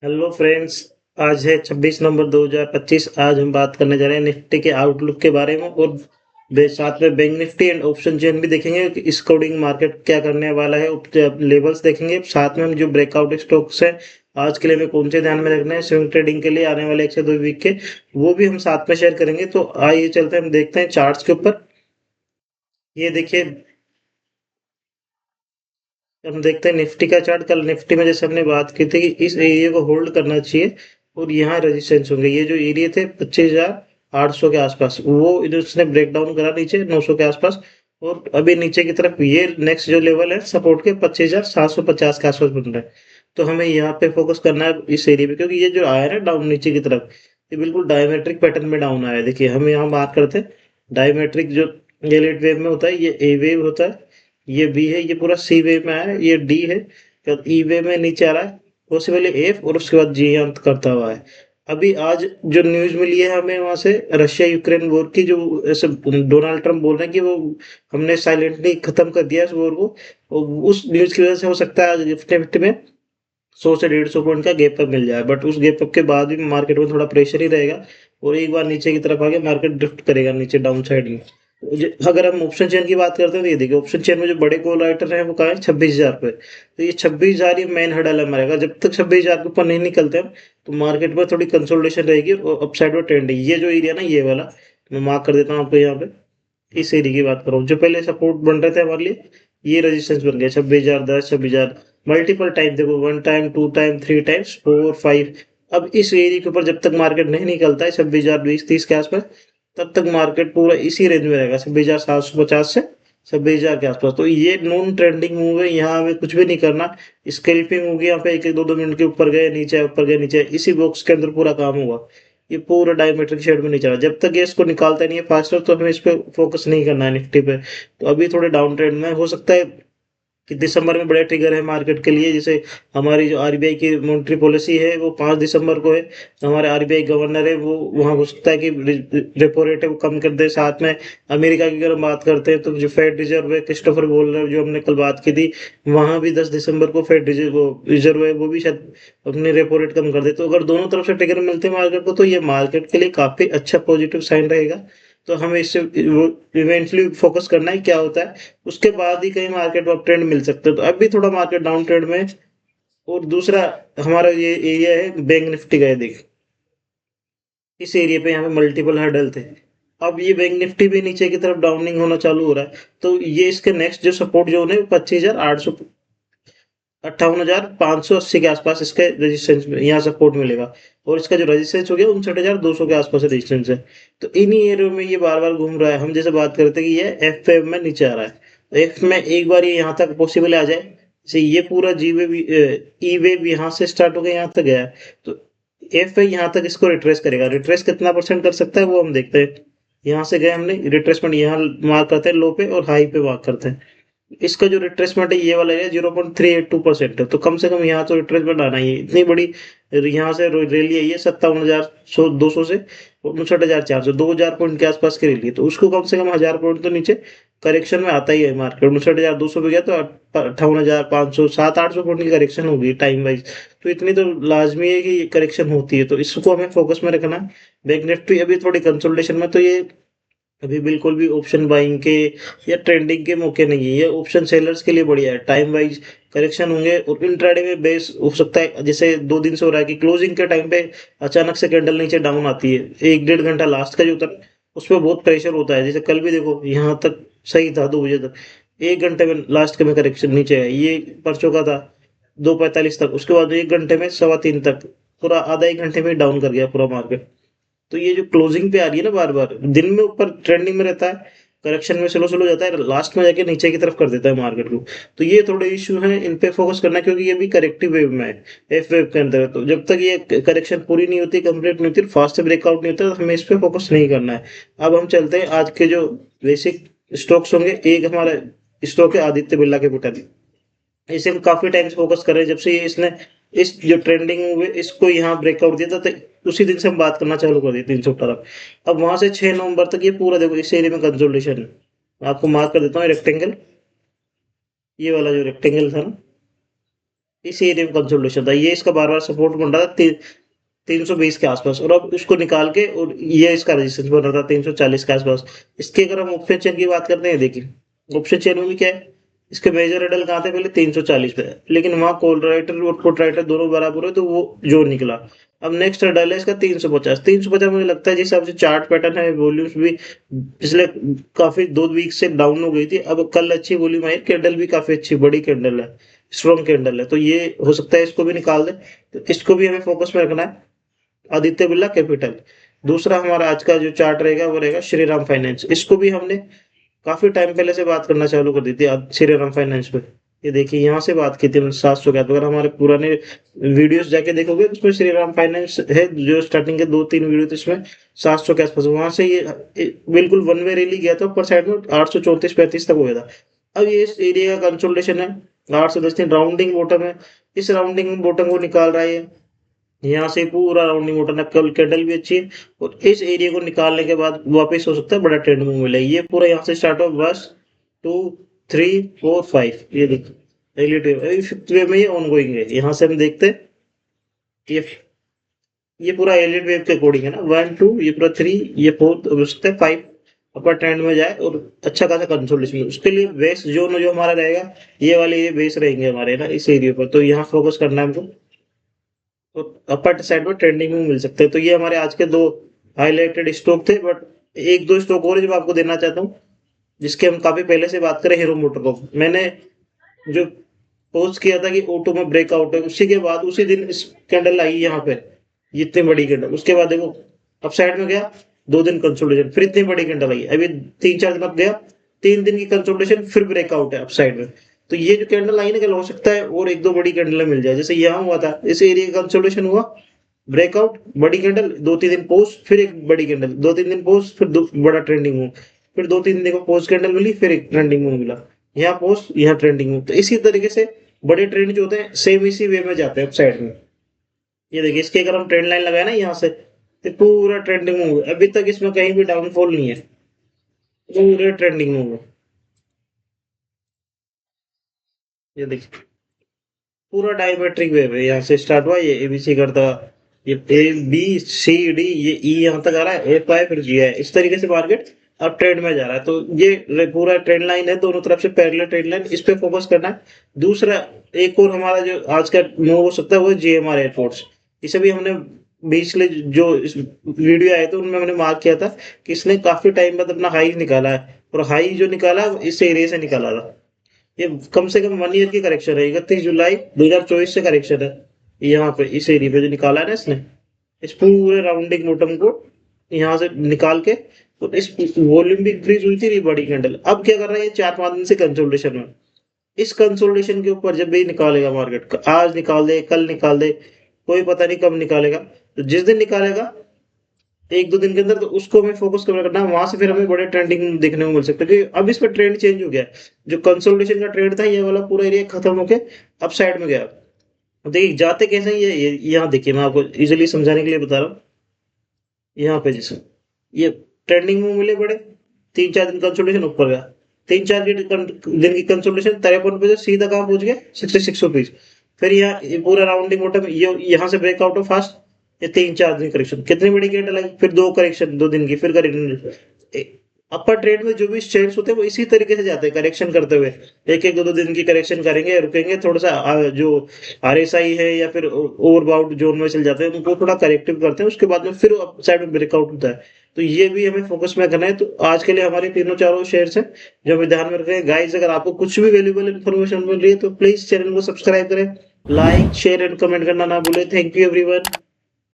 Hello friends. आज है 26 नवंबर 2025। आज हम बात करने जा रहे हैं निफ्टी के आउटलुक के बारे में और साथ में bank Nifty and option chain भी देखेंगे कि इस कोडिंग मार्केट क्या करने वाला है। लेवल्स देखेंगे, साथ में हम जो ब्रेकआउट स्टॉक्स हैं आज के लिए हमें कौन से ध्यान में रखना है स्विंग ट्रेडिंग के लिए आने वाले 1 से 2 वीक के, वो भी हम साथ में शेयर करेंगे। तो आइए चलते हैं, हम देखते हैं चार्ट्स के ऊपर। ये देखिए, हम देखते हैं निफ्टी का चार्ट। कल निफ्टी में जैसे हमने बात की थी कि इस एरिया को होल्ड करना चाहिए और यहाँ रेजिस्टेंस होंगे। ये जो एरिया थे 25,800 के आसपास, वो इधर उसने ब्रेक डाउन करा नीचे 900 के आसपास। और अभी नीचे की तरफ ये नेक्स्ट जो लेवल है सपोर्ट के 25,750 के आसपास बन रहा है। तो हमें यहाँ पे फोकस करना है इस एरिया पे, क्योंकि ये जो आया है ना डाउन नीचे की तरफ, ये बिल्कुल डायमेट्रिक पैटर्न में डाउन आया है। देखिए, हम यहाँ बात करते हैं डायमेट्रिक जो एलिट वेव में होता है, ये ए वेव होता है, ये बी है, ये पूरा सी वे में है, ये डी है, ई वे में नीचे आ रहा है, वो से पहले एफ और उसके बाद जी अंत करता हुआ है। अभी आज जो न्यूज मिली है हमें वहां से, रशिया यूक्रेन वॉर की, जो ऐसे डोनाल्ड ट्रम्प बोल रहे हैं कि वो हमने साइलेंटली खत्म कर दिया इस वॉर को। और उस न्यूज की वजह से हो सकता है आज निफ्टी फिफ्टी में 100 से 150 पॉइंट का गैप अप मिल जाए, बट उस गैप अप के बाद भी मार्केट में थोड़ा प्रेशर ही रहेगा और एक बार नीचे की तरफ आके मार्केट ड्रिफ्ट करेगा नीचे डाउन साइड में। अगर हम ऑप्शन चेन की बात करते हैं तो ये देखिए, ऑप्शन चेन में जो बड़े कॉल राइटर हैं वो कहा है 26,000 पे। तो ये 26,000 ये मेन हर्डल है हमारे का। जब तक 26,000 के ऊपर नहीं निकलते हम, तो मार्केट में थोड़ी कंसोलिडेशन रहेगी और अपसाइड में ट्रेंड है। ये जो एरिया ना, ये वाला मैं मार्क कर देता हूँ आपको यहाँ पे। इस एरिया की बात कर रहा हूँ, जो पहले सपोर्ट बन रहे थे हमारे लिए, ये रेजिस्टेंस बन गया 26,000, 10, 26,000। मल्टीपल टाइम देखो, 1 टाइम, 2 टाइम, 3 टाइम्स, 4, 5। अब इस एरिया के ऊपर जब तक मार्केट नहीं निकलता है 26,000, 20, 30 के आसपास, तब तक मार्केट पूरा इसी रेंज में रहेगा, 26,750 से 26,000 के आसपास। तो ये नॉन ट्रेंडिंग मूव है, यहाँ हमें कुछ भी नहीं करना। स्कैल्पिंग होगी यहाँ पे, एक एक 2 2 मिनट के ऊपर गए नीचे, ऊपर गए नीचे, इसी बॉक्स के अंदर पूरा काम होगा। ये पूरा डायमेट्रिक शेड में नहीं चला, जब तक ये इसको निकालता नहीं है फास्टर, तो हमें इस पे फोकस नहीं करना है निफ्टी पे। तो अभी थोड़े डाउन ट्रेंड में हो सकता है कि दिसंबर में बड़े ट्रिगर है मार्केट के लिए। जैसे हमारी जो आरबीआई की मॉनेटरी पॉलिसी है वो 5 दिसंबर को है, तो हमारे आरबीआई गवर्नर है वो वहाँ हो सकता है कि रेपो रेट है वो कम कर दे। साथ में अमेरिका की अगर हम बात करते हैं तो जो फेड रिजर्व है, क्रिस्टोफर वोलर, जो हमने कल बात की थी, वहाँ भी 10 दिसंबर को फेड रिजर्व, वो रिजर्व है, वो भी शायद अपने रेपो रेट कम कर दे। तो अगर दोनों तरफ से ट्रिगर मिलते हैं मार्केट को, तो ये मार्केट के लिए काफी अच्छा पॉजिटिव साइन रहेगा। तो हमें इससे इवेंटली फोकस करना है क्या होता है, उसके बाद ही कहीं मार्केट में अप ट्रेंड मिल सकता है। तो अभी थोड़ा मार्केट डाउन ट्रेंड में है। और दूसरा हमारा ये एरिया है बैंक निफ्टी का, ये देख, इस एरिया पे यहाँ पे मल्टीपल हर्डल थे। अब ये बैंक निफ्टी भी नीचे की तरफ डाउनिंग होना चालू हो रहा है। तो ये इसके नेक्स्ट जो सपोर्ट जोन है 25,800, 58,580 के आसपास इसके रेजिस्टेंस में यहाँ सपोर्ट मिलेगा। और इसका जो रेजिस्टेंस हो गया 59,200 के आसपास रेजिस्टेंस है। तो इन्हीं एरियो में ये बार बार घूम रहा है। हम जैसे बात करते हैं कि ये एफ वेव में नीचे आ रहा है, तो एफ में एक बार ये यहाँ तक पॉसिबल आ जाए, जैसे ये पूरा जी वेव, ई वेव यहाँ से स्टार्ट हो गया यहाँ तक गया है, तो एफ पे यहाँ तक इसको रिट्रेस करेगा। रिट्रेस कितना परसेंट कर सकता है वो हम देखते हैं। यहाँ से गए हमने रिट्रेसमेंट, यहाँ मार्क करते हैं लो पे और हाई पे मार्क करते हैं। इसका जो रिट्रेसमेंट है ये वाला है 0.382% है। तो कम से कम यहाँ तो रिट्रेसमेंट आना ही है। इतनी बड़ी यहाँ से रैली आई है 57,200 से 59,400, 2,000 पॉइंट के आसपास की रैली है। तो उसको कम से कम 1,000 पॉइंट तो नीचे करेक्शन में आता ही है मार्केट। 59,200 पे गया तो 58,500, 700 800 पॉइंट की करेक्शन होगी टाइम वाइज। तो इतनी तो लाजमी है कि करेक्शन होती है, तो इसको हमें फोकस में रखना है। बैंक निफ्टी अभी थोड़ी कंसोलिडेशन में, तो ये अभी बिल्कुल भी ऑप्शन बाइंग के या ट्रेंडिंग के मौके नहीं है। ये ऑप्शन सेलर्स के लिए बढ़िया है। टाइम वाइज करेक्शन होंगे और इंट्राडे में बेस हो सकता है, जैसे 2 दिन से हो रहा है कि क्लोजिंग के टाइम पे अचानक से कैंडल नीचे डाउन आती है, 1 1.5 घंटा लास्ट का जो होता है उस पर बहुत प्रेशर होता है। जैसे कल भी देखो, यहाँ तक सही था 2 बजे तक, 1 घंटे में लास्ट के में करेक्शन नीचे है, ये परसों का था 2:45 तक, उसके बाद 1 घंटे में 3:15 तक, पूरा आधा 1 घंटे में डाउन कर गया पूरा मार्केट। तो ये जो क्लोजिंग पे आ रही है ना, बार बार दिन में ऊपर ट्रेंडिंग में रहता है, करेक्शन में स्लो स्लो जाता है, लास्ट में जाके नीचे की तरफ कर देता है मार्केट को। तो ये थोड़े इश्यू हैं, इन पे फोकस करना है, क्योंकि ये भी करेक्टिव वेव में है, एफ वेव के अंदर है। तो जब तक ये करेक्शन पूरी नहीं होती, कंप्लीट नहीं होती, फास्ट से ब्रेकआउट नहीं होता, तो हमें इस पे फोकस नहीं करना है। अब हम चलते हैं आज के जो बेसिक स्टॉक्स होंगे। एक हमारा स्टॉक है आदित्य बिरला कैपिटल। इसे हम काफी टाइम से फोकस कर रहे हैं, जब से ये इसने इस जो ट्रेंडिंग हुए इसको यहाँ ब्रेकआउट दिया था, तो उसी दिन से हम बात करना चालू कर दी 318। अब वहां से 6 नवंबर तक ये पूरा देखो इस एरिया में कंसोलिडेशन है। मैं आपको मार्क कर देता हूँ रेक्टेंगल, ये वाला जो रेक्टेंगल था ना, इस एरिया में कंसोलिडेशन था, ये इसका बार बार सपोर्ट बन रहा था 320 के आसपास, और अब उसको निकाल के और ये इसका रेजिस्टेंस बन रहा था 340 के आसपास। इसके अगर हम ऑप्शन चेन की बात करते हैं, देखिए ऑप्शन चेन में भी क्या है, इसके मेजर हर्डल कहाँ थे पहले 340 पे, लेकिन वहां कॉल राइटर और पुट राइटर दोनों बराबर है तो वो जोर निकला। अब नेक्स्ट हर्डल है इसका 350। 350 मुझे लगता है जिस हिसाब से चार्ट पैटर्न है, वॉल्यूम्स भी पिछले काफी 2 वीक से डाउन हो गई थी, अब कल अच्छी वॉल्यूम आई, कैंडल भी काफी अच्छी बड़ी कैंडल है, स्ट्रॉन्ग कैंडल है, तो ये हो सकता है इसको भी निकाल दे। तो इसको भी हमें फोकस में रखना है, आदित्य बिरला कैपिटल। दूसरा हमारा आज का जो चार्ट रहेगा वो रहेगा श्रीराम फाइनेंस। इसको भी हमने काफी टाइम पहले से बात करना चालू कर दी थी आज श्रीराम फाइनेंस पे। ये देखिए यहाँ से बात की थी हमने 700 का, तो अगर हमारे पुराने वीडियोस जाके देखोगे तो उसमें श्रीराम फाइनेंस है, जो स्टार्टिंग के 2-3 वीडियो थे इसमें 700 के आसपास, वहां से ये बिल्कुल वन वे रैली गया था ऊपर साइड में 834-35 तक हो गया था। अब ये इस एरिया का कंसोलिडेशन है, 810 राउंडिंग बॉटम है, इस राउंडिंग बॉटम को निकाल रहा है, यहाँ से पूरा राउंडिंग उठाना, कल कैंडल भी अच्छी है, और इस एरिया को निकालने के बाद वापस हो सकता है बड़ा ट्रेंड मूव मिले। ये पूरा यहाँ से स्टार्ट हो, बस 2 3 4 5, ये देखिए एलिट वेव, अभी फिफ्थ वेव में ये ऑन गोइंग है। यहाँ से हम देखते हैं ये ये पूरा एलिट वेव के अकॉर्डिंग है ना, 1 2, ये पूरा 3, ये 4, हो सकता है 5 अपर ट्रेंड में जाए और अच्छा खासा कंसोलिडेशन। उसके लिए बेस जोन जो हमारा रहेगा, ये वाले ये बेस रहेंगे हमारे ना इस एरिया पर, तो यहाँ फोकस करना है हमको, तो अपर साइड में ट्रेंडिंग में मिल सकते हैं। तो ये हमारे आज के 2 हाईलाइटेड स्टॉक थे, बट 1-2 स्टॉक और जो मैं आपको देना चाहता हूँ, जिसके हम काफी पहले से बात करें, हीरो मोटर को मैंने जो पोस्ट किया था कि ऑटो में ब्रेकआउट है, उसी के बाद उसी दिन इस कैंडल आई यहाँ पे, इतनी बड़ी कैंडल, उसके बाद देखो अप साइड में गया, 2 दिन कंसोलिडेशन, फिर इतनी बड़ी कैंडल आई, अभी 3-4 दिन अब गया, 3 दिन की कंसोलिडेशन, फिर ब्रेकआउट है अप साइड में। तो ये जो कैंडल आई ना, कल हो सकता है और 1-2 बड़ी कैंडल मिल जाए, जैसे यहाँ हुआ था, इस एरिया का कंसोलिडेशन हुआ, ब्रेकआउट, बड़ी कैंडल, 2-3 दिन पोस्ट, फिर एक बड़ी कैंडल, 2-3 दिन पोस्ट, फिर बड़ा ट्रेंडिंग हो, फिर 2-3 दिन देखो पोस्ट कैंडल मिली, फिर एक ट्रेंडिंग मूव मिला, यहाँ पोस्ट, यहाँ ट्रेंडिंग मूव। तो इसी तरीके से बड़े ट्रेंड जो होते हैं सेम इसी वे में जाते हैं अप साइड में। ये देखिए इसके अगर हम ट्रेंड लाइन लगाए ना यहाँ से, तो पूरा ट्रेंडिंग मूव है, अभी तक इसमें कहीं भी डाउनफॉल नहीं है, पूरे ट्रेंडिंग मूव है। ये देखिए पूरा डायमेट्रिक वेव है, यहाँ से स्टार्ट हुआ, ये एबीसी करता, ये ए बी सी डी, ये ई यहाँ तक आ रहा है, एफ आई, फिर जी है, इस तरीके से मार्केट अब ट्रेंड में जा रहा है। तो ये पूरा ट्रेंड लाइन है, दोनों तरफ से पैरेलल ट्रेंड लाइन, इस पे फोकस करना है। दूसरा एक और हमारा जो आज का मूव हो सकता है वो जीएमआर एयरपोर्ट्स, इसे भी हमने पिछले जो इस वीडियो आए थे उनमें मैंने मार्क किया था कि इसने काफी टाइम बाद अपना हाई निकाला है, और हाई जो निकाला इस एरिया से निकाला था। ये कम से कम 1 ईयर की करेक्शन है, 31 जुलाई 2024 से करेक्शन है, यहाँ पे इस एरिया पे जो निकाला है ना इसने, इस पूरे राउंडिंग बॉटम को यहाँ से निकाल के, तो इस वॉल्यूम भी इंक्रीज हुई थी बड़ी कैंडल। अब क्या कर रहा है ये 4-5 दिन से कंसोलिडेशन में, इस कंसोलिडेशन के ऊपर जब भी निकालेगा मार्केट, आज निकाल दे, कल निकाल दे, कोई पता नहीं कब निकालेगा, तो जिस दिन निकालेगा 1-2 दिन के अंदर, तो उसको हमें फोकस करना है, वहां से फिर हमें बड़े ट्रेंडिंग देखने को मिल सकते हैं, क्योंकि अब इस पर ट्रेंड चेंज हो गया है। जो कंसोलिडेशन का ट्रेंड था ये वाला पूरा एरिया खत्म होके अब साइड में गया। अब देखिए जाते कैसे हैं ये यहाँ देखिए, मैं आपको इजिली समझाने के लिए बता रहा हूँ। यहाँ पे जैसे ये ट्रेंडिंग में मिले बड़े, 3-4 दिन कंसोलिडेशन ऊपर गया, 3-4 दिन की कंसोलिडेशन 53 पे से सीधा कहाँ पहुंच गया 66 रुपीज। फिर यहाँ ये पूरा राउंडिंग बॉटम, ये यहाँ से ब्रेकआउट हो फास्ट, ये 3-4 दिन करेक्शन, कितनी बड़ी कैंडल आई, फिर 2 करेक्शन 2 दिन की, फिर करेक्शन। अपर ट्रेड में जो भी शेयर्स होते हैं वो इसी तरीके से जाते हैं करेक्शन करते हुए, एक एक 2-2 दिन की करेक्शन करेंगे, रुकेंगे थोड़ा सा, जो आरएसआई है या फिर ओवरबाउट जोन में चल जाते हैं, उनको थोड़ा करेक्टिव करते हैं, उसके बाद में फिर अप साइड में ब्रेकआउट होता है। तो ये भी हमें फोकस में करना है। तो आज के लिए हमारे तीनों चारों शेयर्स हैं जो हमें ध्यान में रखें। गाइस अगर आपको कुछ भी वैल्यूएबल इन्फॉर्मेशन मिल रही है तो प्लीज चैनल को सब्सक्राइब करें, लाइक शेयर एंड कमेंट करना ना भूलें। Thank you everyone.